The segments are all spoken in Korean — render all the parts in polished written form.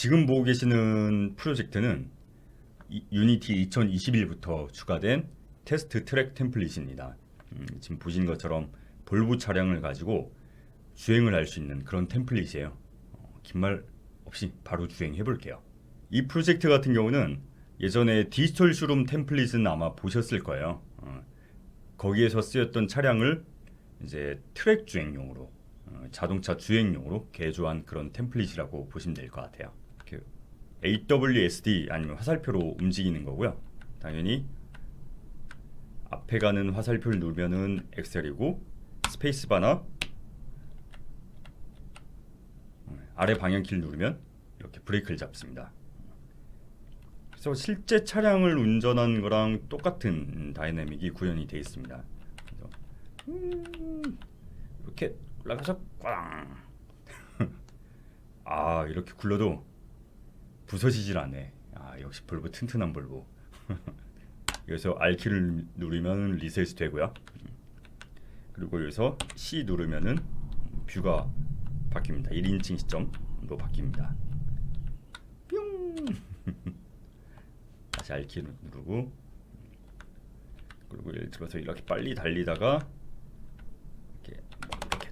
지금 보고 계시는 프로젝트는 유니티 2021부터 추가된 테스트 트랙 템플릿입니다. 지금 보시는 것처럼 볼보 차량을 가지고 주행을 할 수 있는 그런 템플릿이에요. 긴 말 없이 바로 주행해 볼게요. 이 프로젝트 같은 경우는 예전에 디지털 쇼룸 템플릿은 아마 보셨을 거예요. 거기에서 쓰였던 차량을 이제 트랙 주행용으로 자동차 주행용으로 개조한 그런 템플릿이라고 보시면 될 것 같아요. AWSD 아니면 화살표로 움직이는 거고요. 당연히 앞에 가는 화살표를 누르면은 엑셀이고, 스페이스바나 아래 방향키를 누르면 이렇게 브레이크를 잡습니다. 그래서 실제 차량을 운전한 거랑 똑같은 다이내믹이 구현이 되어 있습니다. 이렇게 올라가서 꽝. 아, 이렇게 굴러도 부서지질 않네. 아, 역시 볼보 튼튼한 볼보. 여기서 R키를 누르면 리셋이 되고요. 그리고 여기서 C 누르면은 뷰가 바뀝니다. 1인칭 시점으로 바뀝니다. 뿅. 다시 R키를 누르고, 그리고 예를 들어서 이렇게 빨리 달리다가 이렇게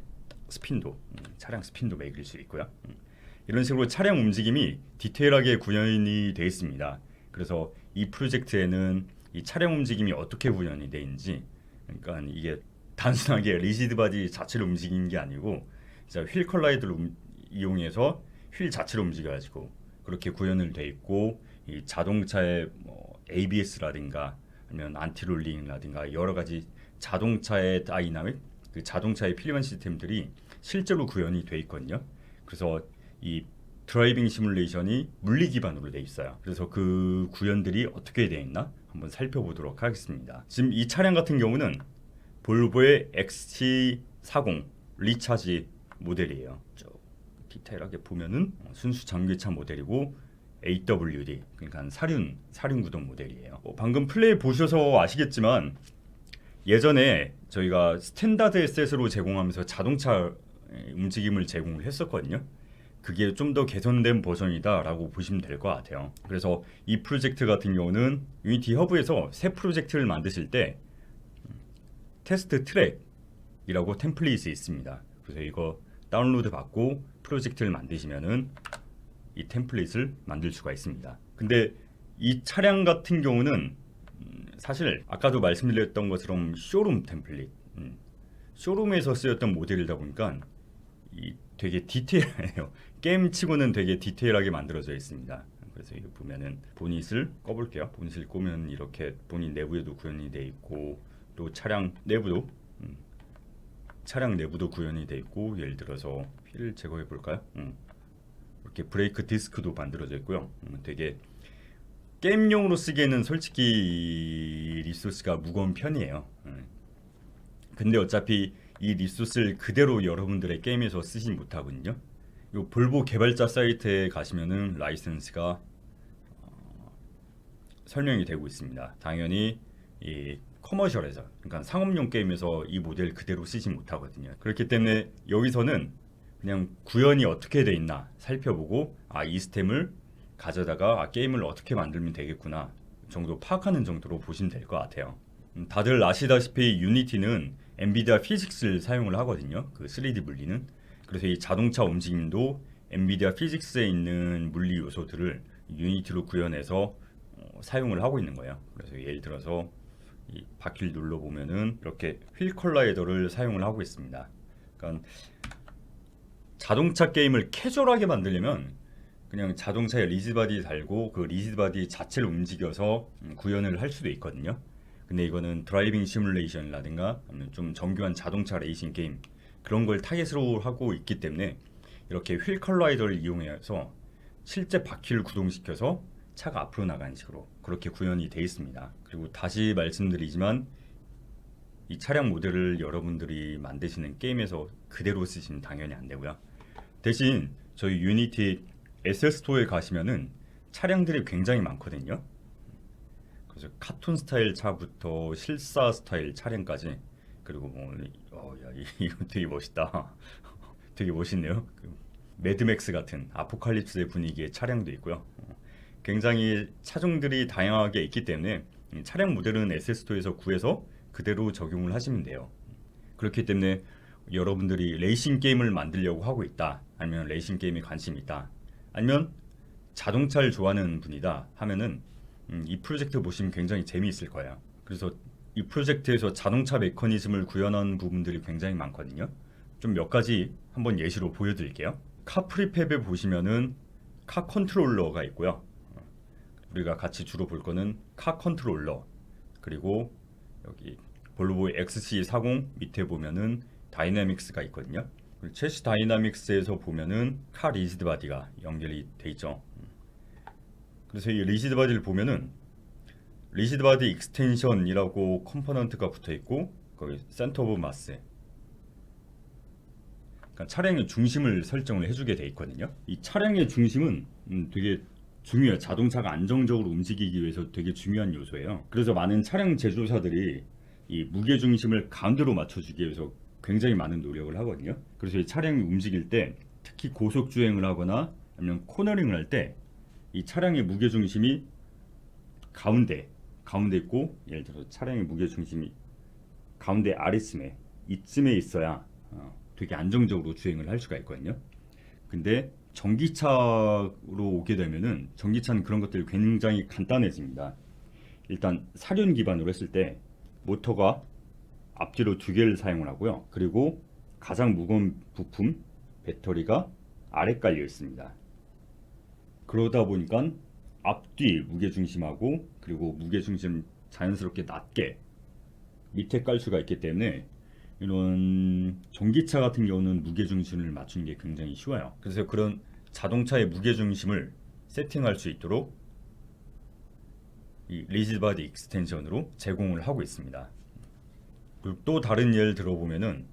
스핀도 차량 스핀도 매길 수 있고요. 이런 식으로 차량 움직임이 디테일하게 구현이 되어 있습니다. 그래서 이 프로젝트에는 이 차량 움직임이 어떻게 구현이 되어 있는지, 그러니까 이게 단순하게 리지드 바디 자체를 움직이는 게 아니고 진짜 휠 컬라이더를 이용해서 휠 자체를 움직여가지고 그렇게 구현을 되어 있고, 이 자동차의 뭐 ABS라든가 아니면 안티롤링이라든가 여러 가지 자동차의 다이나믹, 그 자동차에 필요한 시스템들이 실제로 구현이 되어 있거든요. 그래서 이 드라이빙 시뮬레이션이 물리 기반으로 되어 있어요. 그래서 그 구현들이 어떻게 되어 있나 한번 살펴보도록 하겠습니다. 지금 이 차량 같은 경우는 볼보의 XC40 리차지 모델이에요. 쭉 디테일하게 보면은 순수 전기차 모델이고 AWD, 그러니까 사륜 구동 모델이에요. 방금 플레이 보셔서 아시겠지만 예전에 저희가 스탠다드 에셋으로 제공하면서 자동차 움직임을 제공을 했었거든요. 그게 좀 더 개선된 버전이다라고 보시면 될 것 같아요. 그래서 이 프로젝트 같은 경우는 유니티 허브에서 새 프로젝트를 만드실 때 테스트 트랙이라고 템플릿이 있습니다. 그래서 이거 다운로드 받고 프로젝트를 만드시면은 이 템플릿을 만들 수가 있습니다. 근데 이 차량 같은 경우는 사실 아까도 말씀드렸던 것처럼 쇼룸 템플릿, 쇼룸에서 쓰였던 모델이다 보니까 이 되게 디테일해요. 게임치고는 되게 디테일하게 만들어져 있습니다. 그래서 이거 보면은 보닛을 꺼볼게요. 보닛을 끄면 이렇게 보닛 내부에도 구현이 돼 있고, 또 차량 내부도 구현이 돼 있고, 예를 들어서 휠을 제거해 볼까요? 이렇게 브레이크 디스크도 만들어져 있고요. 되게 게임용으로 쓰기에는 솔직히 리소스가 무거운 편이에요. 근데 어차피 이 리소스를 그대로 여러분들의 게임에서 쓰지 못하거든요. 이 볼보 개발자 사이트에 가시면은 라이센스가 설명이 되고 있습니다. 당연히 이 커머셜에서, 그러니까 상업용 게임에서 이 모델 그대로 쓰지 못하거든요. 그렇기 때문에 여기서는 그냥 구현이 어떻게 돼 있나 살펴보고, 이 시스템을 가져다가 게임을 어떻게 만들면 되겠구나 정도 파악하는 정도로 보시면 될 것 같아요. 다들 아시다시피 유니티는 엔비디아 피직스를 사용을 하거든요. 그 3D 물리는. 그래서 이 자동차 움직임도 엔비디아 피직스에 있는 물리 요소들을 유니티로 구현해서 사용을 하고 있는 거예요. 그래서 예를 들어서 이 바퀴를 눌러 보면은 이렇게 휠 컬라이더를 사용을 하고 있습니다. 그러니까 자동차 게임을 캐주얼하게 만들려면 그냥 자동차에 리지드바디 달고 그 리지드바디 자체를 움직여서 구현을 할 수도 있거든요. 근데 이거는 드라이빙 시뮬레이션이라든가 아니면 좀 정교한 자동차 레이싱 게임, 그런 걸 타겟으로 하고 있기 때문에 이렇게 휠 컬라이더를 이용해서 실제 바퀴를 구동시켜서 차가 앞으로 나가는 식으로 그렇게 구현이 되어 있습니다. 그리고 다시 말씀드리지만 이 차량 모델을 여러분들이 만드시는 게임에서 그대로 쓰시면 당연히 안 되고요. 대신 저희 유니티 에셋스토어에 가시면은 차량들이 굉장히 많거든요. 그래서 카툰 스타일 차부터 실사 스타일 차량까지, 그리고 뭐 야, 이거 되게 멋있다. 되게 멋있네요. 매드맥스 같은 아포칼립스의 분위기의 차량도 있고요. 굉장히 차종들이 다양하게 있기 때문에 차량 모델은 에세스토에서 구해서 그대로 적용을 하시면 돼요. 그렇기 때문에 여러분들이 레이싱 게임을 만들려고 하고 있다, 아니면 레이싱 게임에 관심이 있다, 아니면 자동차를 좋아하는 분이다 하면은 이 프로젝트 보시면 굉장히 재미있을 거예요. 그래서 이 프로젝트에서 자동차 메커니즘을 구현한 부분들이 굉장히 많거든요. 좀 몇 가지 한번 예시로 보여드릴게요. 카 프리팹에 보시면은 카 컨트롤러가 있고요. 우리가 같이 주로 볼 거는 카 컨트롤러, 그리고 여기 볼보 XC40 밑에 보면은 다이나믹스가 있거든요. 체시 다이나믹스에서 보면은 카 리지드 바디가 연결이 돼 있죠. 그래서 이 리지드 바디를 보면은 리지드 바디 익스텐션이라고 컴포넌트가 붙어 있고, 거기 센터 오브 마스, 그러니까 차량의 중심을 설정을 해주게 돼 있거든요. 이 차량의 중심은 되게 중요해요. 자동차가 안정적으로 움직이기 위해서 되게 중요한 요소예요. 그래서 많은 차량 제조사들이 이 무게 중심을 가운데로 맞춰주기 위해서 굉장히 많은 노력을 하거든요. 그래서 이 차량이 움직일 때, 특히 고속 주행을 하거나 아니면 코너링을 할 때 이 차량의 무게 중심이 가운데 있고, 예를 들어 차량의 무게 중심이 가운데 아래쯤에 이쯤에 있어야 되게 안정적으로 주행을 할 수가 있거든요. 근데 전기차로 오게 되면은, 전기차는 그런 것들이 굉장히 간단해집니다. 일단 사륜 기반으로 했을 때 모터가 앞뒤로 두 개를 사용을 하고요. 그리고 가장 무거운 부품 배터리가 아래 깔려 있습니다. 그러다 보니까 앞뒤 무게중심하고, 그리고 무게중심 자연스럽게 낮게 밑에 깔 수가 있기 때문에 이런 전기차 같은 경우는 무게중심을 맞추는 게 굉장히 쉬워요. 그래서 그런 자동차의 무게중심을 세팅할 수 있도록 이 리지드 바디 익스텐션으로 제공을 하고 있습니다. 그리고 또 다른 예를 들어보면은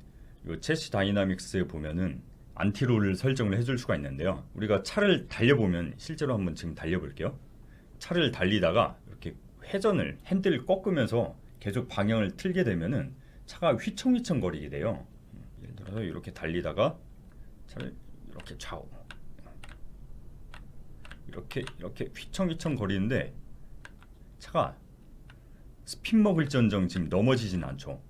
이 체시 다이나믹스에 보면은 안티롤을 설정을 해줄 수가 있는데요. 우리가 차를 달려보면, 실제로 한번 지금 달려볼게요. 차를 달리다가 이렇게 회전을, 핸들을 꺾으면서 계속 방향을 틀게 되면은 차가 휘청휘청 거리게 돼요. 예를 들어서 이렇게 달리다가 차를 이렇게 좌우 이렇게 휘청휘청 거리는데 차가 스핀 먹을전정 지금 넘어지진 않죠.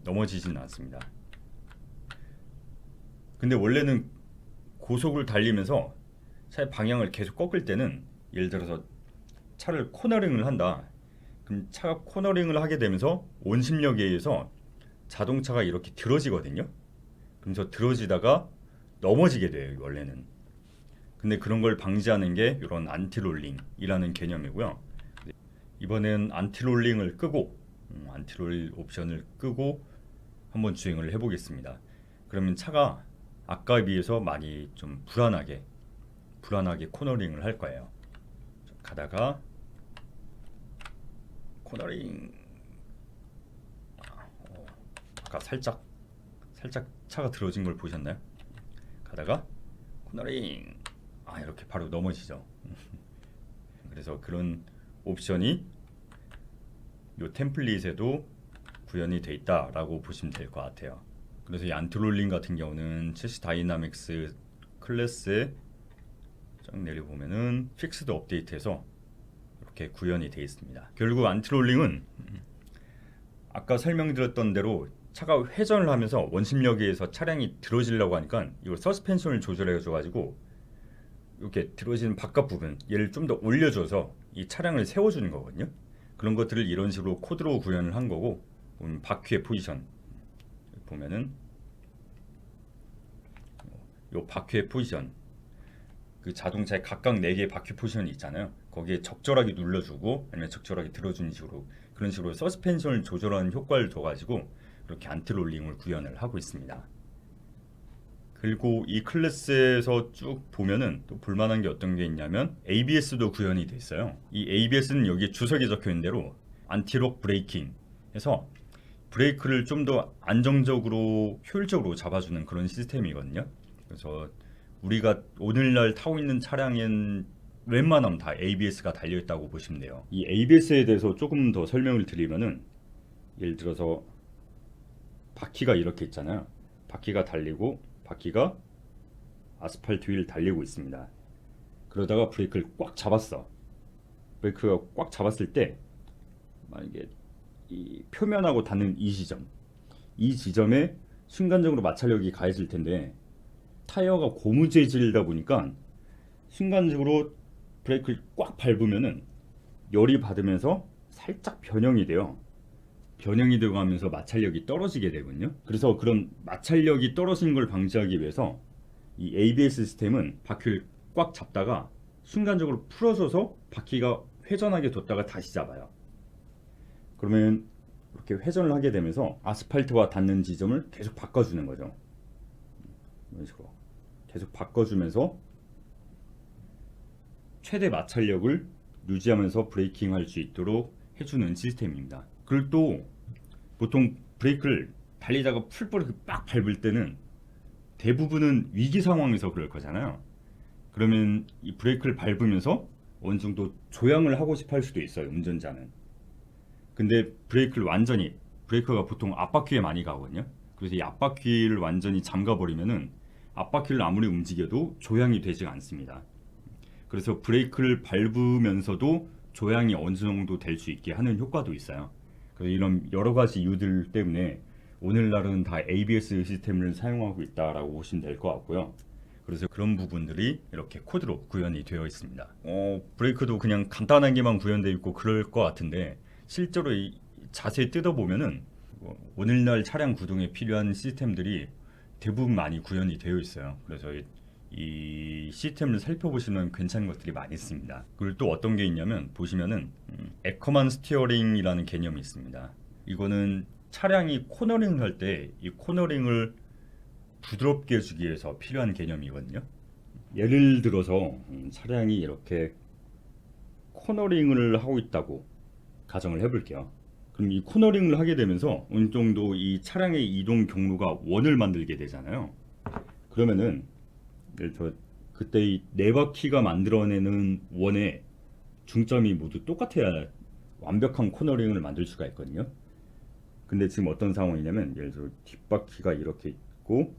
넘어지진 않습니다. 근데 원래는 고속을 달리면서 차의 방향을 계속 꺾을 때는, 예를 들어서 차를 코너링을 한다. 그럼 차가 코너링을 하게 되면서 원심력에 의해서 자동차가 이렇게 들어지거든요. 그래서 들어지다가 넘어지게 돼요, 원래는. 근데 그런 걸 방지하는 게 이런 안티롤링이라는 개념이고요. 이번엔 안티롤링을 끄고, 안티롤 옵션을 끄고 한번 주행을 해보겠습니다. 그러면 차가 아까에 비해서 많이 좀 불안하게 코너링을 할 거예요. 가다가 코너링, 아까 살짝 차가 들어진 걸 보셨나요? 가다가 코너링, 이렇게 바로 넘어지죠. 그래서 그런 옵션이 이 템플릿에도 구현이 돼 있다라고 보시면 될 것 같아요. 그래서 이 안티롤링 같은 경우는 체시 다이나믹스 클래스에 쫙 내려보면은 픽스드 업데이트해서 이렇게 구현이 돼 있습니다. 결국 안티롤링은 아까 설명드렸던 대로 차가 회전을 하면서 원심력에 의해서 차량이 들어지려고 하니까 이거 서스펜션을 조절해 줘가지고 이렇게 들어지는 바깥 부분, 얘를 좀 더 올려줘서 이 차량을 세워주는 거거든요. 그런 것들을 이런 식으로 코드로 구현을 한 거고, 바퀴의 포지션 보면은 요 바퀴의 포지션, 그 자동차의 각각 4개의 바퀴 포지션이 있잖아요. 거기에 적절하게 눌러주고 아니면 적절하게 들어주는 식으로, 그런 식으로 서스펜션을 조절하는 효과를 둬가지고 이렇게 안티롤링을 구현을 하고 있습니다. 그리고 이 클래스에서 쭉 보면은 또 볼만한 게 어떤 게 있냐면 ABS도 구현이 돼 있어요. 이 ABS는 여기 주석에 적혀 있는 대로 안티록 브레이킹 해서 브레이크를 좀 더 안정적으로 효율적으로 잡아주는 그런 시스템이거든요. 그래서 우리가 오늘날 타고 있는 차량엔 웬만하면 다 ABS가 달려있다고 보시면 돼요. 이 ABS에 대해서 조금 더 설명을 드리면은, 예를 들어서 바퀴가 이렇게 있잖아요. 거기에 적절하게 눌러주고 아니면 적절하게 들어주는 식으로, 그런 식으로 서스펜션을 조절하는 효과를 둬가지고 이렇게 안티롤링을 구현을 하고 있습니다. 바퀴가 달리고 바퀴가 아스팔트 위를 달리고 있습니다. 그러다가 브레이크를 꽉 잡았어. 브레이크가 꽉 잡았을 때 만약에 이 표면하고 닿는 이 지점에 순간적으로 마찰력이 가해질 텐데 타이어가 고무 재질이다 보니까 순간적으로 브레이크를 꽉 밟으면은 열이 받으면서 살짝 변형이 돼요. 변형이 되고 하면서 마찰력이 떨어지게 되거든요. 그래서 그런 마찰력이 떨어지는 걸 방지하기 위해서 이 ABS 시스템은 바퀴를 꽉 잡다가 순간적으로 풀어줘서 바퀴가 회전하게 뒀다가 다시 잡아요. 그러면 이렇게 회전을 하게 되면서 아스팔트와 닿는 지점을 계속 바꿔주는 거죠. 이런 식으로 계속 바꿔주면서 최대 마찰력을 유지하면서 브레이킹 할 수 있도록 해주는 시스템입니다. 그리고 또 보통 브레이크를 달리다가 풀브레이크 빡 밟을 때는 대부분은 위기 상황에서 그럴 거잖아요. 그러면 이 브레이크를 밟으면서 어느 정도 조향을 하고 싶어 할 수도 있어요, 운전자는. 근데 브레이크가 보통 앞바퀴에 많이 가거든요. 그래서 이 앞바퀴를 완전히 잠가버리면은 앞바퀴를 아무리 움직여도 조향이 되지 않습니다. 그래서 브레이크를 밟으면서도 조향이 어느 정도 될 수 있게 하는 효과도 있어요. 그래서 이런 여러 가지 이유들 때문에 오늘날은 다 ABS 시스템을 사용하고 있다라고 보시면 될 것 같고요. 그래서 그런 부분들이 이렇게 코드로 구현이 되어 있습니다. 브레이크도 그냥 간단하게만 구현되어 있고 그럴 것 같은데 실제로 자세히 뜯어보면은 오늘날 차량 구동에 필요한 시스템들이 대부분 많이 구현이 되어 있어요. 그래서 이 시스템을 살펴보시면 괜찮은 것들이 많이 있습니다. 그리고 또 어떤 게 있냐면 보시면은 에커만 스티어링이라는 개념이 있습니다. 이거는 차량이 코너링을 할 때 이 코너링을 부드럽게 해주기 위해서 필요한 개념이거든요. 예를 들어서 차량이 이렇게 코너링을 하고 있다고 가정을 해볼게요. 그럼 이 코너링을 하게 되면서 어느 정도 이 차량의 이동 경로가 원을 만들게 되잖아요. 그러면은 그때 이 네 바퀴가 만들어내는 원의 중점이 모두 똑같아야 완벽한 코너링을 만들 수가 있거든요. 근데 지금 어떤 상황이냐면 예를 들어 뒷바퀴가 이렇게 있고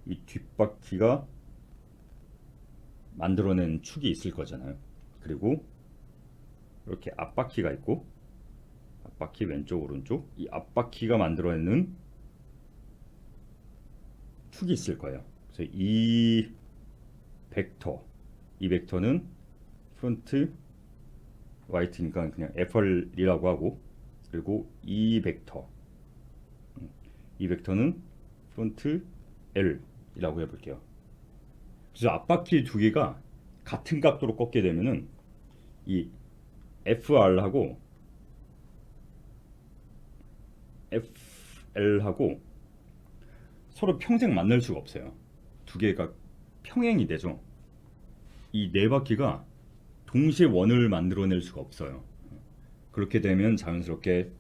이 뒷바퀴가 만들어낸 축이 있을 거잖아요. 그리고 이렇게 앞바퀴가 있고 앞바퀴 왼쪽 오른쪽 이 앞바퀴가 만들어내는 축이 있을 거예요. 그래서 이 벡터는 프론트 라이트니까 그냥 FR이라고 하고, 그리고 이 벡터는 프론트 L이라고 해볼게요. 그래서 앞바퀴 두 개가 같은 각도로 꺾게 되면은 이 FR하고 FL하고 서로 평생 만날 수가 없어요. 두 개가 평행이 되죠. 이 네 바퀴가 동시에 원을 만들어낼 수가 없어요. 그렇게 되면 자연스럽게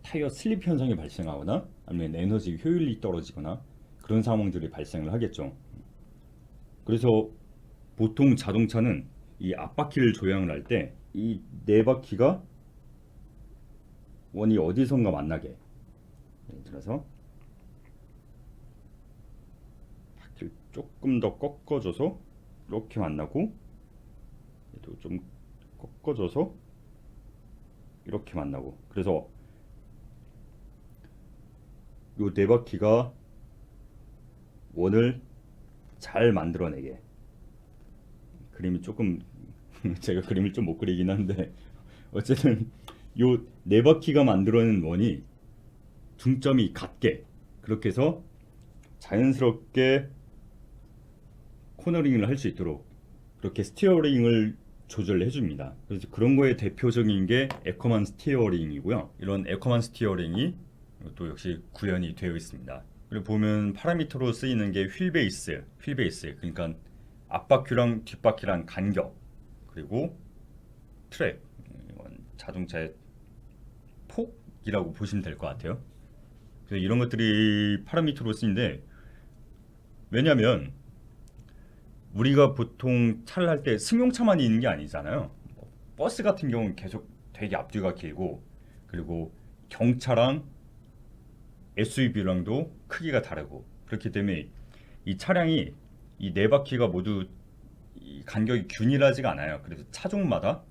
타이어 슬립 현상이 발생하거나 아니면 에너지 효율이 떨어지거나 그런 상황들이 발생을 하겠죠. 그래서 보통 자동차는 이 앞바퀴를 조향을 할 때 이 네 바퀴가 원이 어디선가 만나게, 예를 들어서 바퀴를 조금 더 꺾어줘서 이렇게 만나고, 또 좀 꺾어줘서 이렇게 만나고, 그래서 요 네 바퀴가 원을 잘 만들어내게. 그림이 조금 제가 그림을 좀 못 그리긴 한데 어쨌든 요 네 바퀴가 만들어낸 원이 중점이 같게, 그렇게 해서 자연스럽게 코너링을 할 수 있도록 그렇게 스티어링을 조절해 줍니다. 그래서 그런 거에 대표적인 게 에커만 스티어링이고요. 이런 에커만 스티어링이 또 역시 구현이 되어 있습니다. 그리고 보면 파라미터로 쓰이는 게 휠베이스, 그러니까 앞바퀴랑 뒷바퀴랑 간격, 그리고 트랙, 자동차의 폭이라고 보시면 될 것 같아요. 그래서 이런 것들이 파라미터로 쓰이는데, 왜냐면 우리가 보통 차를 할 때 승용차만 있는 게 아니잖아요. 버스 같은 경우는 계속 되게 앞뒤가 길고, 그리고 경차랑 SUV랑도 크기가 다르고 그렇기 때문에 이 차량이 이 네 바퀴가 모두 이 간격이 균일하지가 않아요. 그래서 차종마다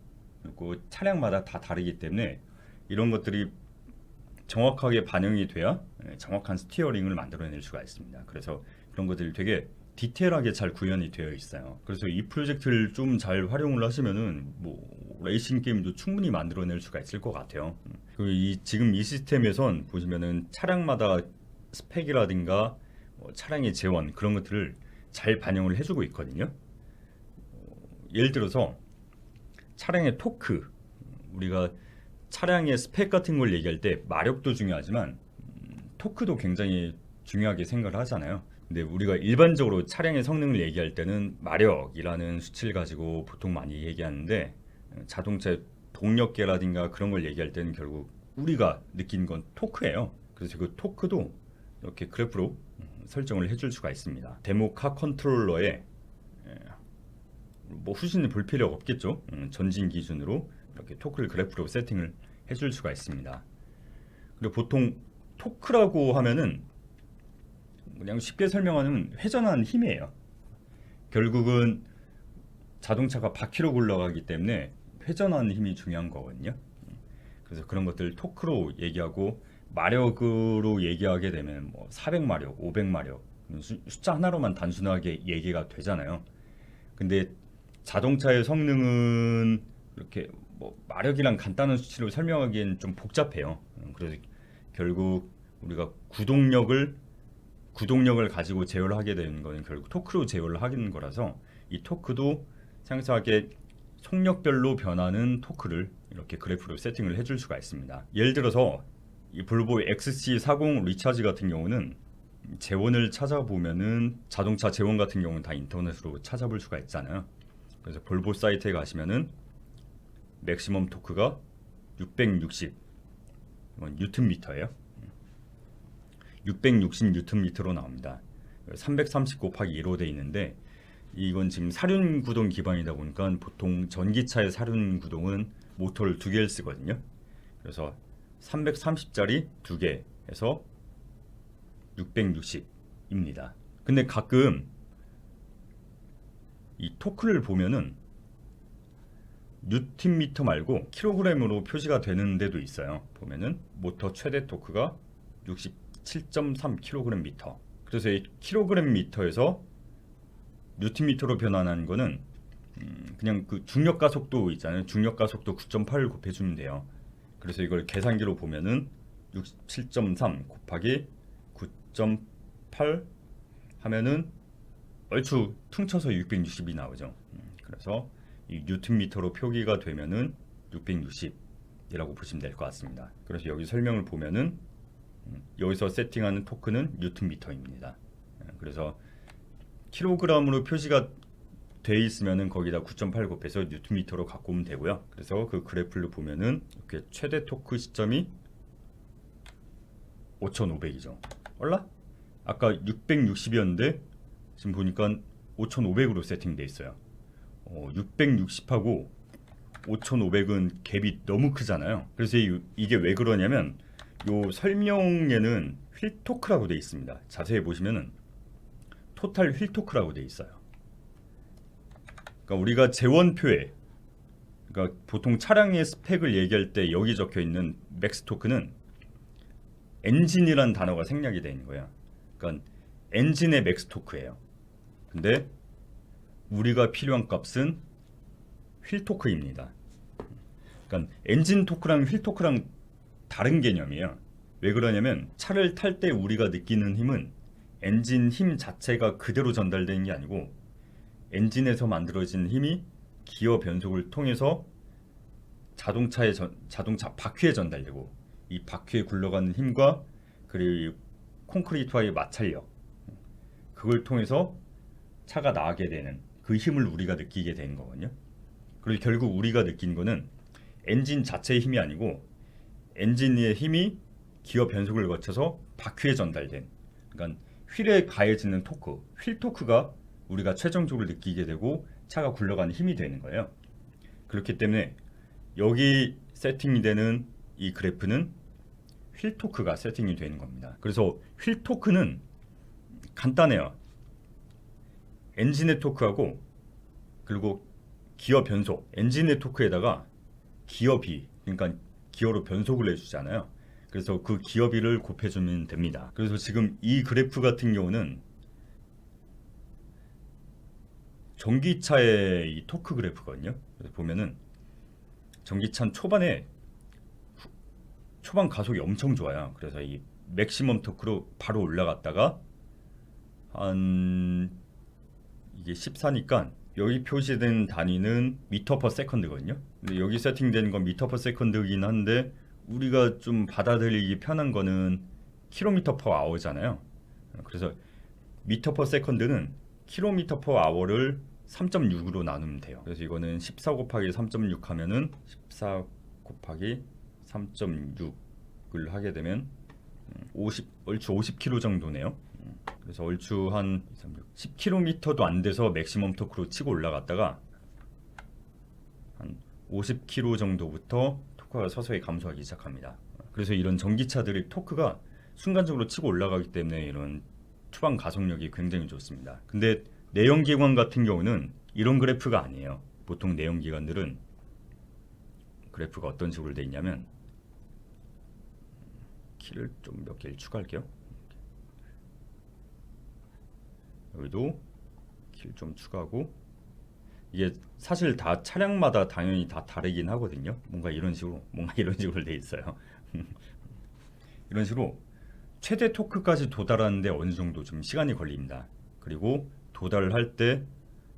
그리고 차량마다 다 다르기 때문에 이런 것들이 정확하게 반영이 돼야 정확한 스티어링을 만들어낼 수가 있습니다. 그래서 그런 것들이 되게 디테일하게 잘 구현이 되어 있어요. 그래서 이 프로젝트를 좀 잘 활용을 하시면은 뭐 레이싱 게임도 충분히 만들어낼 수가 있을 것 같아요. 지금 이 시스템에선 보시면은 차량마다 스펙이라든가 차량의 재원 그런 것들을 잘 반영을 해주고 있거든요. 예를 들어서 차량의 토크, 우리가 차량의 스펙 같은 걸 얘기할 때 마력도 중요하지만 토크도 굉장히 중요하게 생각을 하잖아요. 근데 우리가 일반적으로 차량의 성능을 얘기할 때는 마력이라는 수치를 가지고 보통 많이 얘기하는데 자동차의 동력계라든가 그런 걸 얘기할 때는 결국 우리가 느낀 건 토크예요. 그래서 그 토크도 이렇게 그래프로 설정을 해줄 수가 있습니다. 데모 카 컨트롤러에 뭐 후신을 볼 필요가 없겠죠. 전진 기준으로 이렇게 토크를 그래프로 세팅을 해줄 수가 있습니다. 그리고 보통 토크라고 하면은 그냥 쉽게 설명하면 회전하는 힘이에요. 결국은 자동차가 바퀴로 굴러가기 때문에 회전하는 힘이 중요한 거거든요. 그래서 그런 것들 토크로 얘기하고 마력으로 얘기하게 되면 뭐 400마력, 500마력 숫자 하나로만 단순하게 얘기가 되잖아요. 근데 자동차의 성능은 이렇게 뭐 마력이랑 간단한 수치로 설명하기엔 좀 복잡해요. 그래서 결국 우리가 구동력을 가지고 제어를 하게 되는 거는 결국 토크로 제어를 하는 거라서 이 토크도 상세하게 속력별로 변하는 토크를 이렇게 그래프로 세팅을 해줄 수가 있습니다. 예를 들어서 이 볼보 XC40 리차지 같은 경우는 재원을 찾아보면은 자동차 재원 같은 경우는 다 인터넷으로 찾아볼 수가 있잖아요. 그래서 볼보 사이트에 가시면은 맥시멈 토크가 660 뉴턴미터예요. 660 뉴턴미터로 나옵니다. 330 곱하기 1로 돼 있는데 이건 지금 사륜 구동 기반이다 보니까 보통 전기차의 사륜 구동은 모터를 두 개를 쓰거든요. 그래서 330짜리 두 개 해서 660입니다. 근데 가끔 이 토크를 보면은 뉴턴미터 말고 킬로그램으로 표시가 되는 데도 있어요. 보면은 모터 최대 토크가 67.3kgm. 그래서 이 킬로그램 미터에서 뉴턴미터로 변환하는 거는 그냥 그 중력 가속도 있잖아요. 중력 가속도 9.8을 곱해주면 돼요. 그래서 이걸 계산기로 보면은 67.3 곱하기 9.8 하면은 얼추 퉁쳐서 660이 나오죠. 그래서 이 뉴턴미터로 표기가 되면은 660이라고 보시면 될 것 같습니다. 그래서 여기 설명을 보면은 여기서 세팅하는 토크는 뉴턴미터입니다. 그래서 킬로그램으로 표시가 돼 있으면은 거기다 9.8 곱해서 뉴턴미터로 갖고 오면 되고요. 그래서 그 그래프를 보면은 이렇게 최대 토크 시점이 5,500이죠. 얼라? 아까 660이었는데 지금 보니까 5,500으로 세팅돼 있어요. 660하고 5,500은 갭이 너무 크잖아요. 그래서 이게 왜 그러냐면 요 설명에는 휠 토크라고 돼 있습니다. 자세히 보시면은 토탈 휠 토크라고 돼 있어요. 그러니까 우리가 재원표에 그러니까 보통 차량의 스펙을 얘기할 때 여기 적혀 있는 맥스 토크는 엔진이란 단어가 생략이 되어 있는 거예요. 그러니까 엔진의 맥스 토크예요. 근데 우리가 필요한 값은 휠 토크입니다. 그러니까 엔진 토크랑 휠 토크랑 다른 개념이에요. 왜 그러냐면 차를 탈 때 우리가 느끼는 힘은 엔진 힘 자체가 그대로 전달되는 게 아니고 엔진에서 만들어진 힘이 기어 변속을 통해서 자동차 바퀴에 전달되고 이 바퀴에 굴러가는 힘과 그리고 콘크리트와의 마찰력 그걸 통해서 차가 나가게 되는 그 힘을 우리가 느끼게 되는 거거든요. 그리고 결국 우리가 느낀 거는 엔진 자체의 힘이 아니고 엔진의 힘이 기어 변속을 거쳐서 바퀴에 전달된 그러니까 휠에 가해지는 토크, 휠 토크가 우리가 최종적으로 느끼게 되고 차가 굴러가는 힘이 되는 거예요. 그렇기 때문에 여기 세팅이 되는 이 그래프는 휠 토크가 세팅이 되는 겁니다. 그래서 휠 토크는 간단해요. 엔진의 토크하고 그리고 기어 변속, 엔진의 토크에다가 기어비, 그러니까 기어로 변속을 해주잖아요. 그래서 그 기어비를 곱해주면 됩니다. 그래서 지금 이 그래프 같은 경우는 전기차의 이 토크 그래프거든요. 그래서 보면은 전기차는 초반 가속이 엄청 좋아요. 그래서 이 맥시멈 토크로 바로 올라갔다가 한 이게 14니까 여기 표시된 단위는 미터 퍼 세컨드거든요. 근데 여기 세팅되는 건 미터 퍼 세컨드이긴 한데 우리가 좀 받아들이기 편한 거는 킬로미터 퍼 아워잖아요. 그래서 미터 퍼 세컨드는 킬로미터 퍼 아워를 3.6으로 나누면 돼요. 그래서 이거는 14 곱하기 3.6 하면은 14 곱하기 3.6을 하게 되면 얼추 50km 정도네요. 그래서 얼추 한 10km도 안 돼서 맥시멈 토크로 치고 올라갔다가 한 50km 정도부터 토크가 서서히 감소하기 시작합니다. 그래서 이런 전기차들의 토크가 순간적으로 치고 올라가기 때문에 이런 초반 가속력이 굉장히 좋습니다. 근데 내연기관 같은 경우는 이런 그래프가 아니에요. 보통 내연기관들은 그래프가 어떤 식으로 되어 있냐면 키를 좀 몇 개를 추가할게요. 여기도 키를 좀 추가하고, 이게 사실 다 차량마다 당연히 다 다르긴 하거든요. 뭔가 이런 식으로 돼 있어요. 이런 식으로 최대 토크까지 도달하는데 어느 정도 좀 시간이 걸립니다. 그리고 도달을 할 때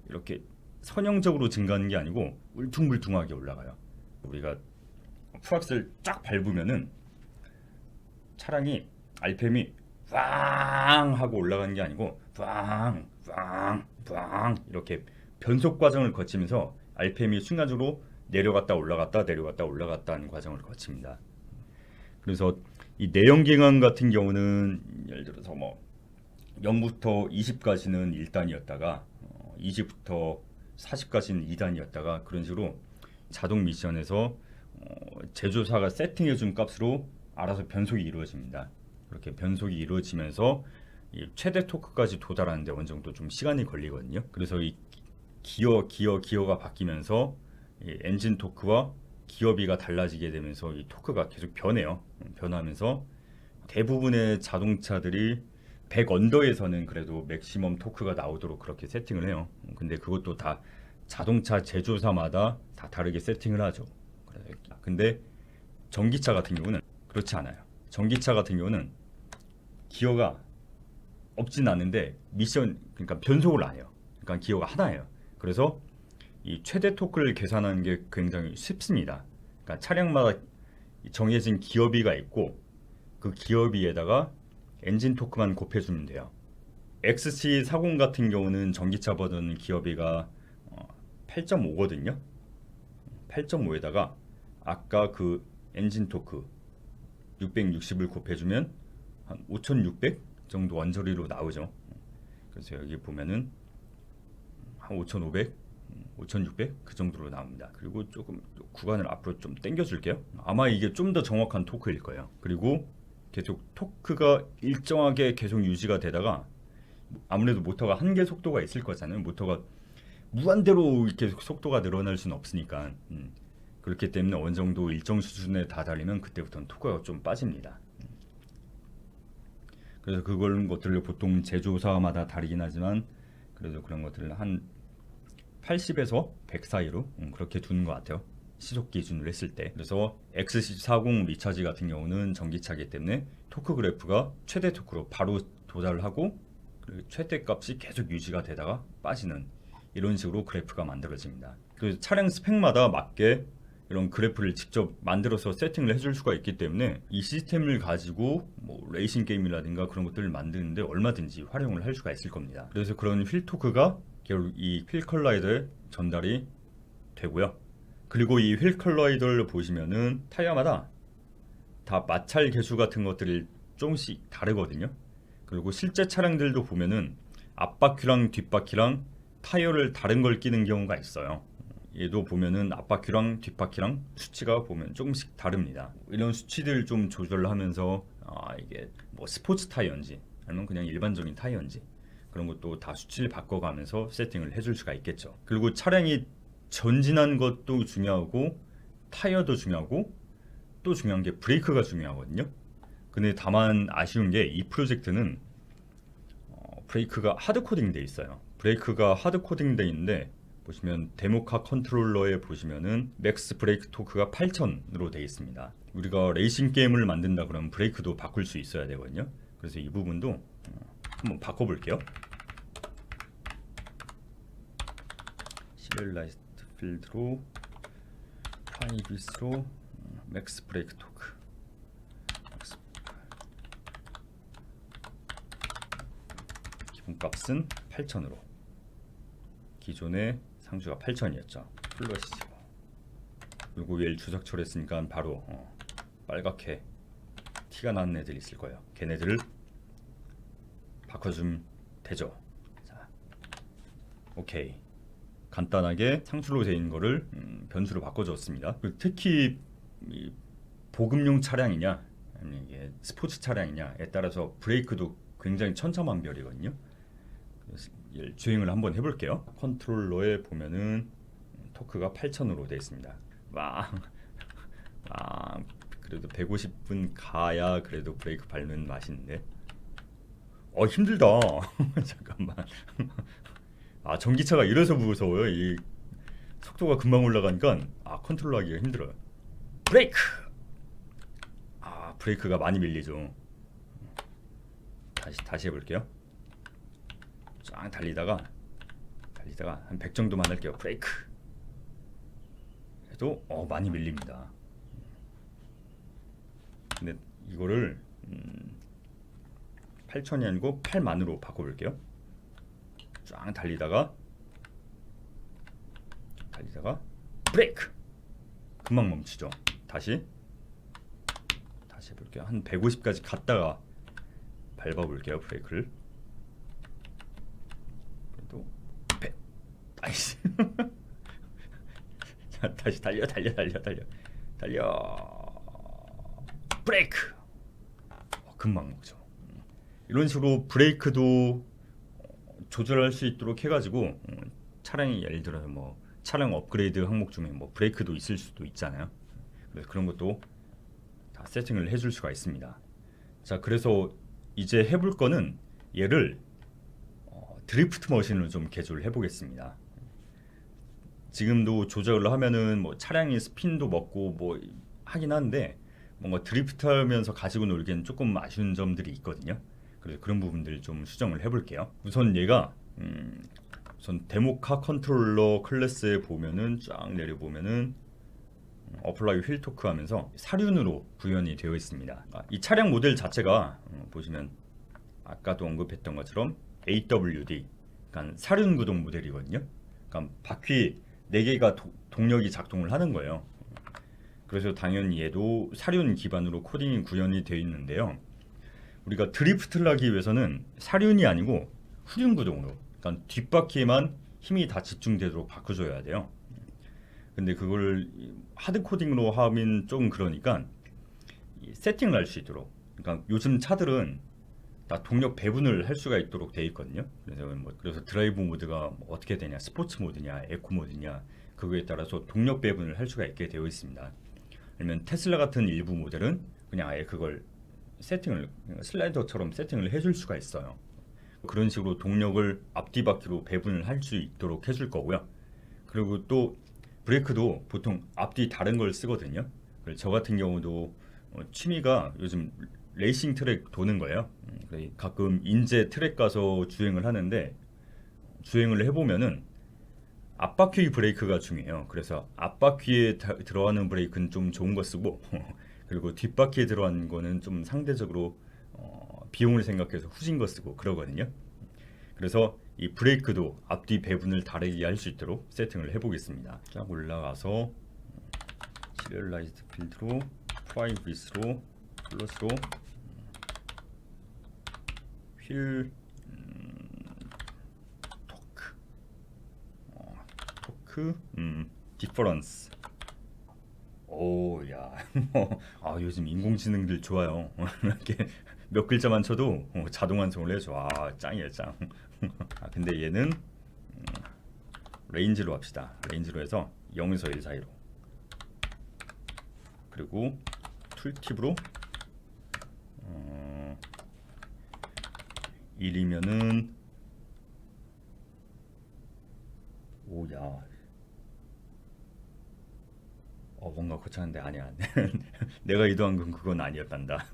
이렇게 선형적으로 증가하는 게 아니고 울퉁불퉁하게 올라가요. 우리가 풀악셀 쫙 밟으면은 차량이 RPM이 빵 하고 올라가는 게 아니고 빵 이렇게 변속 과정을 거치면서 RPM이 순간적으로 내려갔다 올라갔다 내려갔다 올라갔다 하는 과정을 거칩니다. 그래서 이 내연기관 같은 경우는 예를 들어서 뭐 0부터 20까지는 1단이었다가 20부터 40까지는 2단이었다가 그런 식으로 자동 미션에서 제조사가 세팅해준 값으로 알아서 변속이 이루어집니다. 그렇게 변속이 이루어지면서 이 최대 토크까지 도달하는데 어느 정도 좀 시간이 걸리거든요. 그래서 이 기어가 바뀌면서 이 엔진 토크와 기어비가 달라지게 되면서 이 토크가 계속 변해요. 변하면서 대부분의 자동차들이 100 언더에서는 그래도 맥시멈 토크가 나오도록 그렇게 세팅을 해요. 근데 그것도 다 자동차 제조사마다 다 다르게 세팅을 하죠. 근데 전기차 같은 경우는 그렇지 않아요. 전기차 같은 경우는 기어가 없진 않은데 그러니까 변속을 안 해요. 그러니까 기어가 하나예요. 그래서 이 최대 토크를 계산하는 게 굉장히 쉽습니다. 그러니까 차량마다 정해진 기어비가 있고 그 기어비에다가 엔진 토크만 곱해주면 돼요. XC40 같은 경우는 전기차 버전 기어비가 8.5거든요. 8.5에다가 아까 그 엔진 토크 660을 곱해주면 한 5600 정도 원저리로 나오죠. 그래서 여기 보면은 한 5500, 5600 그 정도로 나옵니다. 그리고 조금 구간을 앞으로 좀 당겨 줄게요. 아마 이게 좀 더 정확한 토크일 거예요. 그리고 계속 토크가 일정하게 계속 유지가 되다가 아무래도 모터가 한계 속도가 있을 거잖아요. 모터가 무한대로 이렇게 속도가 늘어날 수는 없으니까 그렇기 때문에 어느 정도 일정 수준에 다다르면 그때부터는 토크가 좀 빠집니다. 그래서 그런 것들을 보통 제조사마다 다르긴 하지만 그래도 그런 것들을 한 80에서 100 사이로 그렇게 두는 것 같아요. 시속 기준으로 했을 때. 그래서 XC40 리차지 같은 경우는 전기차이기 때문에 토크 그래프가 최대 토크로 바로 도달을 하고 최대 값이 계속 유지가 되다가 빠지는 이런 식으로 그래프가 만들어집니다. 그래서 차량 스펙마다 맞게 이런 그래프를 직접 만들어서 세팅을 해줄 수가 있기 때문에 이 시스템을 가지고 뭐 레이싱 게임이라든가 그런 것들을 만드는데 얼마든지 활용을 할 수가 있을 겁니다. 그래서 그런 휠 토크가 결국 이 휠 컬라이더에 전달이 되고요. 그리고 이 휠 컬라이더를 보시면은 타이어마다 다 마찰 계수 같은 것들이 조금씩 다르거든요. 그리고 실제 차량들도 보면은 앞바퀴랑 뒷바퀴랑 타이어를 다른 걸 끼는 경우가 있어요. 얘도 보면은 앞바퀴랑 뒷바퀴랑 수치가 보면 조금씩 다릅니다. 이런 수치들 좀 조절하면서 이게 뭐 스포츠 타이어인지 아니면 그냥 일반적인 타이어인지 그런 것도 다 수치를 바꿔가면서 세팅을 해줄 수가 있겠죠. 그리고 차량이 전진한 것도 중요하고 타이어도 중요하고 또 중요한 게 브레이크가 중요하거든요. 근데 다만 아쉬운 게 이 프로젝트는 브레이크가 하드 코딩돼 있어요. 브레이크가 하드 코딩돼 있는데 보시면 데모카 컨트롤러에 보시면은 맥스 브레이크 토크가 8000으로 되어 있습니다. 우리가 레이싱 게임을 만든다 그러면 브레이크도 바꿀 수 있어야 되거든요. 그래서 이 부분도 한번 바꿔볼게요. 시리얼라이즈드 필드로 프라이빗으로 맥스 브레이크 토크 기본값은 8000으로 기존의 상주가 8000이었죠. 플러시고 그리고 얘를 주석처로 했으니까 바로 빨갛게 티가 나는 애들이 있을 거예요. 걔네들을 바꿔주면 되죠. 자, 오케이. 간단하게 상수로 되어 있는 거를 변수로 바꿔줬습니다. 특히 보급용 차량이냐 아니면 이게 스포츠 차량이냐에 따라서 브레이크도 굉장히 천차만별이거든요. 그래서 주행을 한번 해볼게요. 컨트롤러에 보면은 토크가 8000으로 되어 있습니다. 그래도 150분 가야 그래도 브레이크 밟는 맛인데 힘들다. 잠깐만. 전기차가 이래서 무서워요. 이 속도가 금방 올라가니까 컨트롤 하기가 힘들어요. 브레이크. 브레이크가 많이 밀리죠. 다시 해볼게요. 쫙 달리다가 한 100 정도만 할게요. 브레이크. 해도 많이 밀립니다. 근데 이거를 8000이 아니고 8만으로 바꿔볼게요. 쫙 달리다가 브레이크. 금방 멈추죠. 다시 해볼게요. 한 150까지 갔다가 밟아볼게요. 브레이크를. 그래도 100. 나이스. 자, 다시 달려. 브레이크. 금방 먹죠. 이런 식으로 브레이크도 조절할 수 있도록 해가지고 차량이 예를 들어서 뭐 차량 업그레이드 항목 중에 뭐 브레이크도 있을 수도 있잖아요. 그래서 그런 것도 다 세팅을 해줄 수가 있습니다. 자, 그래서 이제 해볼 거는 얘를 드리프트 머신으로 좀 개조를 해보겠습니다. 지금도 조절을 하면은 뭐 차량이 스핀도 먹고 뭐 하긴 한데 뭔가 드리프트하면서 가지고 놀기엔 조금 아쉬운 점들이 있거든요. 그래서 그런 부분들 좀 수정을 해볼게요. 우선 얘가 우선 데모카 컨트롤러 클래스에 보면은 쫙 내려보면은 어플라이 휠 토크 하면서 사륜으로 구현이 되어 있습니다. 이 차량 모델 자체가 보시면 아까도 언급했던 것처럼 AWD, 그러니까 사륜 구동 모델이거든요. 그러니까 바퀴 4개가 동력이 작동을 하는 거예요. 그래서 당연히 얘도 사륜 기반으로 코딩이 구현이 되어 있는데요. 우리가 드리프트를 하기 위해서는 사륜이 아니고 후륜 구동으로, 그러니까 뒷바퀴에만 힘이 다 집중되도록 바꿔줘야 돼요. 근데 그걸 하드 코딩으로 하면 좀 그러니까 세팅을 할 수 있도록, 그러니까 요즘 차들은 다 동력 배분을 할 수가 있도록 되어 있거든요. 그래서 드라이브 모드가 뭐 어떻게 되냐, 스포츠 모드냐, 에코 모드냐, 그거에 따라서 동력 배분을 할 수가 있게 되어 있습니다. 아니면 테슬라 같은 일부 모델은 그냥 아예 그걸 세팅을 슬라이더처럼 세팅을 해줄 수가 있어요. 그런 식으로 동력을 앞뒤 바퀴로 배분을 할 수 있도록 해줄 거고요. 그리고 또 브레이크도 보통 앞뒤 다른 걸 쓰거든요. 저 같은 경우도 취미가 요즘 레이싱 트랙 도는 거예요. 가끔 인제 트랙 가서 주행을 하는데 주행을 해보면은 앞바퀴 브레이크가 중요해요. 그래서 앞바퀴에 들어가는 브레이크는 좀 좋은 거 쓰고 그리고 뒷바퀴에 들어가는 거는 좀 상대적으로 비용을 생각해서 후진 거 쓰고 그러거든요. 그래서 이 브레이크도 앞뒤 배분을 다르게 할 수 있도록 세팅을 해보겠습니다. 쫙 올라가서 시리얼라이즈드 필드로 프라이빗으로 플러스로 휠 토크 디퍼런스. 오, 야. 아, 요즘 인공지능들 좋아요. 이렇게 몇 글자만 쳐도 자동 완성을 해줘. 아, 짱이야, 짱. 아, 근데 얘는 레인지로 합시다. 레인지로 해서 0에서 1 사이로. 그리고 툴팁으로 1이면은 오야. 뭔가 거창한데 아니야. 내가 의도한 건 그건 아니었단다.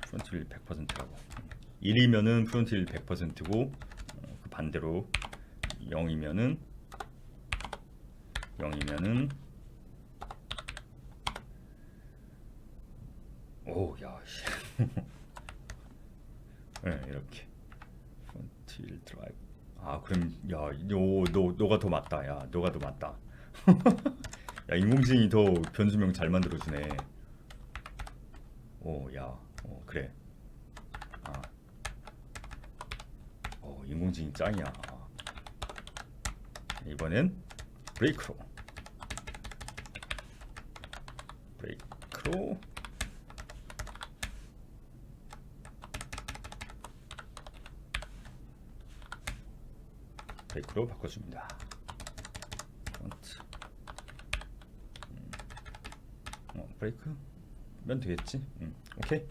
프론트 휠 100%라고. 1이면은 프론트 휠 100%고 그 반대로 0이면은 오야. 네, 이렇게 프론트 휠 드라이브. 아, 그럼 야, 너가 더 맞다. 야, 너가 더 맞다. 야, 인공지능이 더 변수명 잘 만들어주네. 오, 야, 그래. 아, 인공지능 짱이야. 이번엔 브레이크로. 브레이크로 바꿔줍니다. 프론트. 브레이크면 되겠지. 오케이.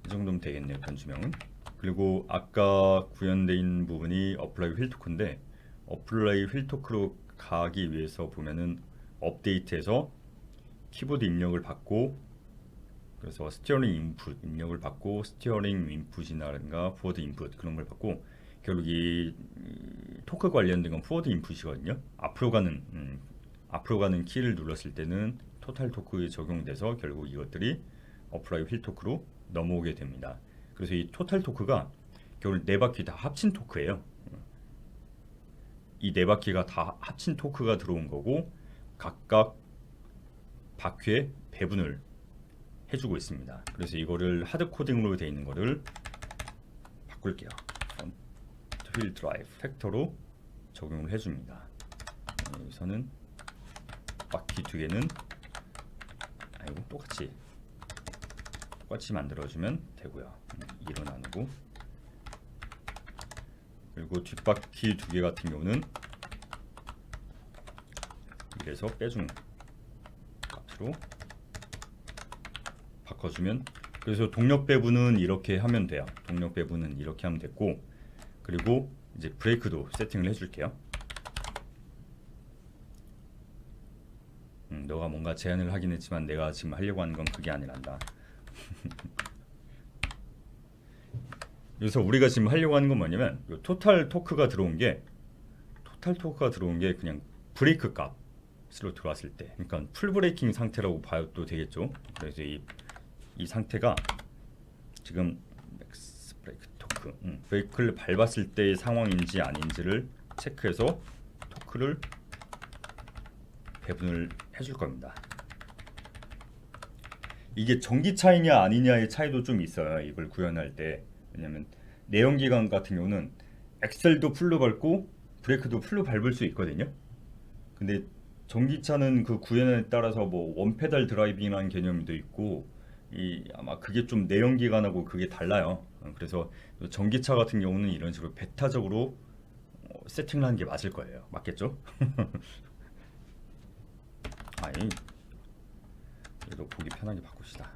이 정도면 되겠네요, 변수명은. 그리고 아까 구현되어 있는 부분이 어플라이 휠 토크인데, 어플라이 휠 토크로 가기 위해서 보면은 업데이트해서 키보드 입력을 받고, 그래서 스티어링 인풋 입력을 받고, 스티어링 인풋이라든가 포워드 인풋 그런 걸 받고, 결국 이 토크 관련된 건 포워드 인풋이거든요. 앞으로 가는 키를 눌렀을 때는 토탈 토크에 적용돼서 결국 이것들이 어플라이 휠 토크로 넘어오게 됩니다. 그래서 이 토탈 토크가 결국 네 바퀴 다 합친 토크예요. 이 네 바퀴가 다 합친 토크가 들어온 거고, 각각 바퀴에 배분을 해주고 있습니다. 그래서 이거를 하드 코딩으로 되어 있는 거를 바꿀게요. 휠 드라이브 팩터로 적용을 해줍니다. 여기서는 바퀴 두 개는 똑같이 만들어주면 되고요. 2로 나누고, 그리고 뒷바퀴 두 개 같은 경우는 이래서 빼준 값으로 바꿔주면, 그래서 동력 배분은 이렇게 하면 돼요. 동력 배분은 이렇게 하면 됐고, 그리고 이제 브레이크도 세팅을 해줄게요. 너가 뭔가 제안을 하긴 했지만 내가 지금 하려고 하는 건 그게 아니란다. 그래서 우리가 지금 하려고 하는 건 뭐냐면, 요 토탈 토크가 들어온 게 그냥 브레이크 값으로 들어왔을 때, 그러니까 풀 브레이킹 상태라고 봐도 되겠죠. 그래서 이 상태가 지금 맥스 브레이크 토크, 브레이크를 밟았을 때의 상황인지 아닌지를 체크해서 토크를 배분을 해줄 겁니다. 이게 전기차이냐 아니냐의 차이도 좀 있어요, 이걸 구현할 때. 왜냐면 내연기관 같은 경우는 엑셀도 풀로 밟고 브레이크도 풀로 밟을 수 있거든요. 근데 전기차는 그 구현에 따라서 뭐 원페달 드라이빙이라는 개념도 있고, 아마 그게 좀 내연기관하고 그게 달라요. 그래서 전기차 같은 경우는 이런 식으로 배타적으로 세팅을 하는 게 맞을 거예요. 맞겠죠? 아니, 그래도 보기 편하게 바꿉시다.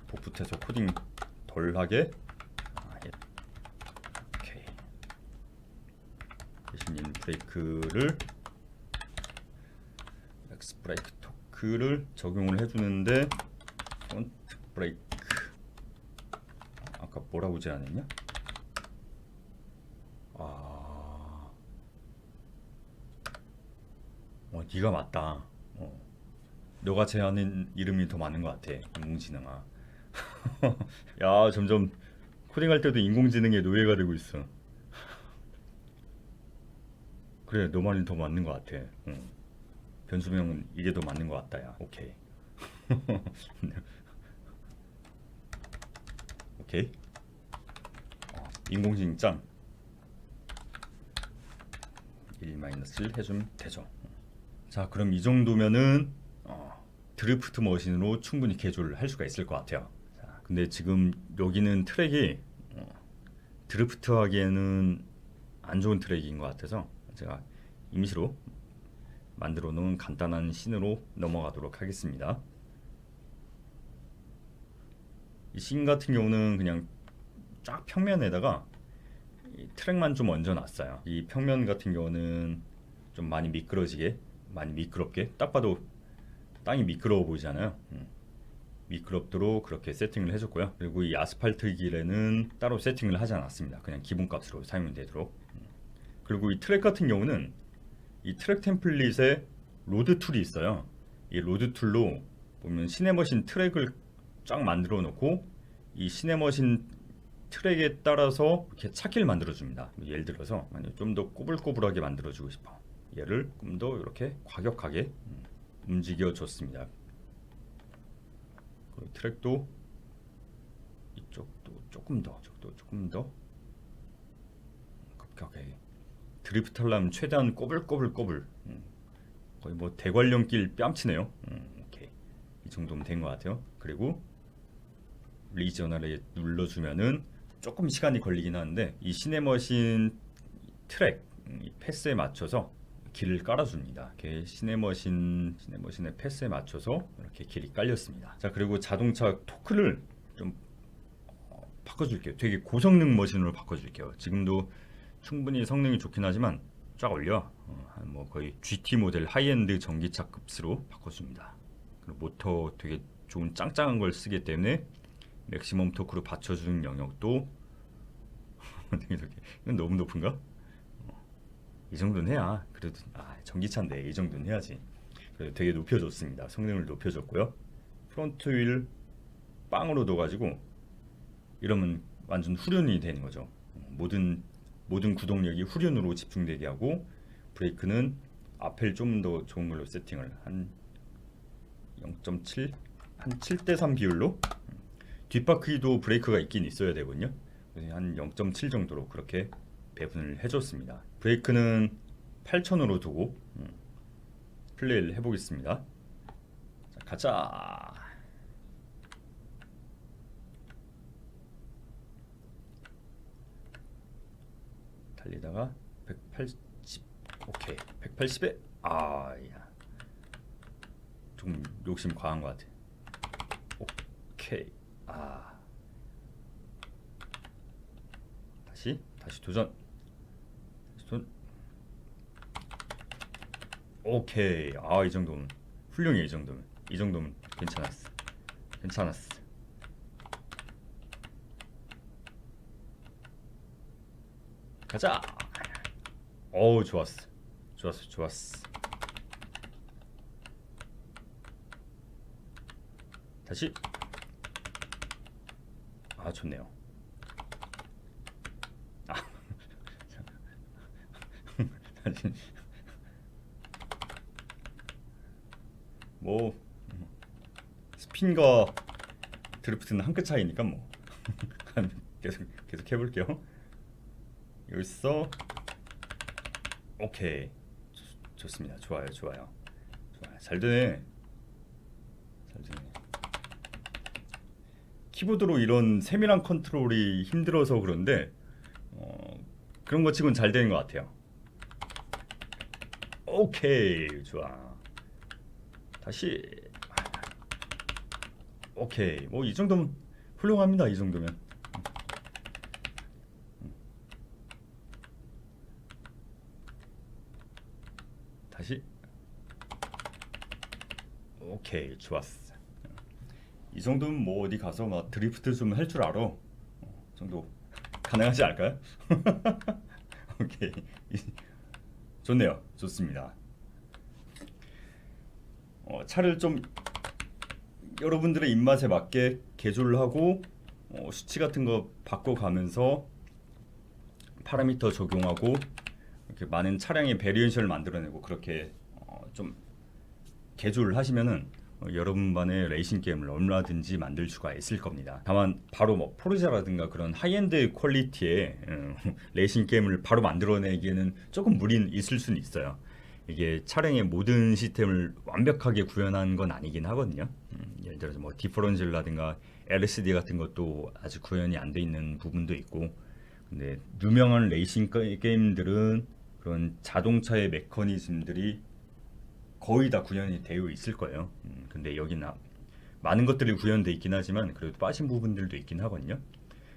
복붙해서 코딩 덜 하게. 오케이. 대신 인 브레이크를 엑스 브레이크 토크를 적용을 해주는데, 프론트 브레이크 아까 뭐라고 제안했냐? 네가 맞다. 너가 제안한 이름이 더 맞는 것 같아, 인공지능아. 야, 점점 코딩할 때도 인공지능의 노예가 되고 있어. 그래, 너 말이 더 맞는 것 같아. 변수명은 이게 더 맞는 것 같다. 야, 오케이. 오케이. 인공지능 짱 1-1 해주면 되죠. 자, 그럼 이 정도면은 드리프트 머신으로 충분히 개조를 할 수가 있을 것 같아요. 자, 근데 지금 여기는 트랙이 드리프트 하기에는 안 좋은 트랙인 것 같아서 제가 임시로 만들어 놓은 간단한 씬으로 넘어가도록 하겠습니다. 이 씬 같은 경우는 그냥 쫙 평면에다가 이 트랙만 좀 얹어 놨어요. 이 평면 같은 경우는 좀 많이 미끄럽게, 딱 봐도 땅이 미끄러워 보이잖아요. 미끄럽도록 그렇게 세팅을 해줬고요. 그리고 이 아스팔트 길에는 따로 세팅을 하지 않았습니다. 그냥 기본값으로 사용되도록. 그리고 이 트랙 같은 경우는 이 트랙 템플릿에 로드 툴이 있어요. 이 로드 툴로 보면 시네머신 트랙을 쫙 만들어 놓고 이 시네머신 트랙에 따라서 이렇게 찾기를 만들어 줍니다. 예를 들어서 좀 더 꼬불꼬불하게 만들어 주고 싶어. 얘를 좀 더 이렇게 과격하게 움직여 줬습니다. 트랙도 이쪽도 조금 더, 저쪽도 조금 더 급격하게 드리프트 하려면 최대한 꼬불꼬불 거의 뭐 대관령길 뺨치네요. 오케이. 이 정도면 된 것 같아요. 그리고 리저널에 눌러주면은 조금 시간이 걸리긴 하는데 이 시네머신 트랙 이 패스에 맞춰서 길을 깔아줍니다. 이렇게 시네머신의 패스에 맞춰서 이렇게 길이 깔렸습니다. 자, 그리고 자동차 토크를 좀 바꿔줄게요. 되게 고성능 머신으로 바꿔줄게요. 지금도 충분히 성능이 좋긴 하지만 쫙 올려 뭐 거의 GT 모델 하이엔드 전기차 급수로 바꿔줍니다. 그리고 모터 되게 좋은 짱짱한 걸 쓰기 때문에 맥시멈 토크로 받쳐주는 영역도 이건 너무 높은가? 이 정도는 해야 그래도 전기차인데 이 정도는 해야지. 그래도 되게 높여줬습니다. 성능을 높여줬고요. 프론트 휠 빵으로 둬가지고 이러면 완전 후륜이 되는 거죠. 모든 구동력이 후륜으로 집중되게 하고 브레이크는 앞을 좀 더 좋은 걸로 세팅을 한 0.7 한 7:3 비율로 뒷바퀴도 브레이크가 있긴 있어야 되거든요. 한 0.7 정도로 그렇게 배분을 해줬습니다. 브레이크는 8,000으로 두고 플레이를 해보겠습니다. 자, 가자. 달리다가 180 오케이. 180에 야. 좀 욕심 과한 것 같아. 오케이. 다시 도전. 오케이. 이 정도면 훌륭해. 이 정도면 괜찮았어. 가자. 좋았어. 다시. 좋네요. 뭐 스핀과 드리프트는 한 끗 차이니까 뭐 계속 해볼게요. 여기서 오케이. 좋습니다. 좋아요. 잘 되네. 키보드로 이런 세밀한 컨트롤이 힘들어서 그런데 그런 거 치곤 잘 되는 것 같아요. 오케이. 좋아. 다시. 오케이. 뭐 이 정도면 훌륭합니다. 이 정도면. 다시. 오케이. 좋았어. 이 정도면 뭐 어디 가서 막 드리프트 좀 할 줄 알아. 정도 가능하지 않을까요? 오케이. 좋네요. 좋습니다. 차를 좀 여러분들의 입맛에 맞게 개조를 하고 수치 같은 거 바꿔가면서 파라미터 적용하고 이렇게 많은 차량의 베리에이션을 만들어내고 그렇게 좀 개조를 하시면은 여러분만의 레이싱 게임을 얼마든지 만들 수가 있을 겁니다. 다만 바로 뭐 포르자라든가 그런 하이엔드 퀄리티의 레이싱 게임을 바로 만들어내기에는 조금 무리는 있을 수는 있어요. 이게 차량의 모든 시스템을 완벽하게 구현한 건 아니긴 하거든요. 예를 들어서 뭐 디퍼런셜이라든가 LSD 같은 것도 아직 구현이 안 돼 있는 부분도 있고, 근데 유명한 레이싱 게임들은 그런 자동차의 메커니즘들이 거의 다 구현이 되어 있을 거예요. 근데 여기는 많은 것들이 구현되어 있긴 하지만 그래도 빠진 부분들도 있긴 하거든요.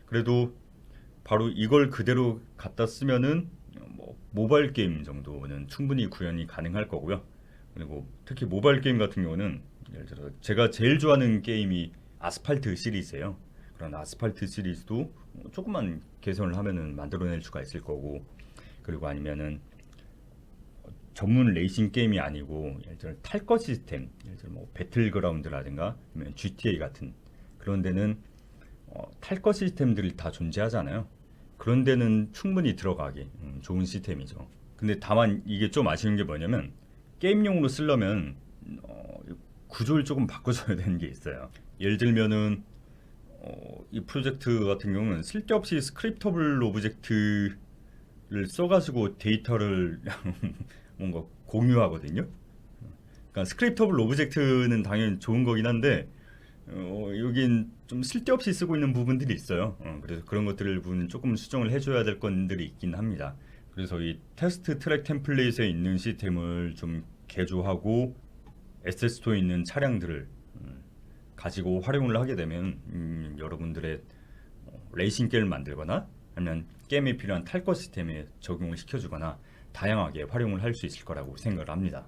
그래도 바로 이걸 그대로 갖다 쓰면은 뭐 모바일 게임 정도는 충분히 구현이 가능할 거고요. 그리고 특히 모바일 게임 같은 경우는 예를 들어 제가 제일 좋아하는 게임이 아스팔트 시리즈예요. 그런 아스팔트 시리즈도 조금만 개선을 하면은 만들어낼 수가 있을 거고, 그리고 아니면은 전문 레이싱 게임이 아니고 예를 들어 탈 것 시스템, 예를 들어 뭐 배틀그라운드라든가 아니면 GTA 같은 그런 데는 탈 것 시스템들이 다 존재하잖아요. 그런 데는 충분히 들어가기 좋은 시스템이죠. 근데 다만 이게 좀 아쉬운 게 뭐냐면 게임용으로 쓰려면 구조를 조금 바꿔줘야 되는 게 있어요. 예를 들면은 이 프로젝트 같은 경우는 쓸데없이 스크립터블 오브젝트를 써가지고 데이터를 뭔가 공유하거든요. 그러니까 스크립터블 오브젝트는 당연히 좋은 거긴 한데 여긴 좀 쓸데없이 쓰고 있는 부분들이 있어요. 그래서 그런 것들을 부분 조금 수정을 해줘야 될 건들이 있긴 합니다. 그래서 이 테스트 트랙 템플릿에 있는 시스템을 좀 개조하고 에셋스토어에 있는 차량들을 가지고 활용을 하게 되면 여러분들의 레이싱 게임을 만들거나 아니면 게임에 필요한 탈 것 시스템에 적용을 시켜주거나 다양하게 활용을 할 수 있을 거라고 생각을 합니다.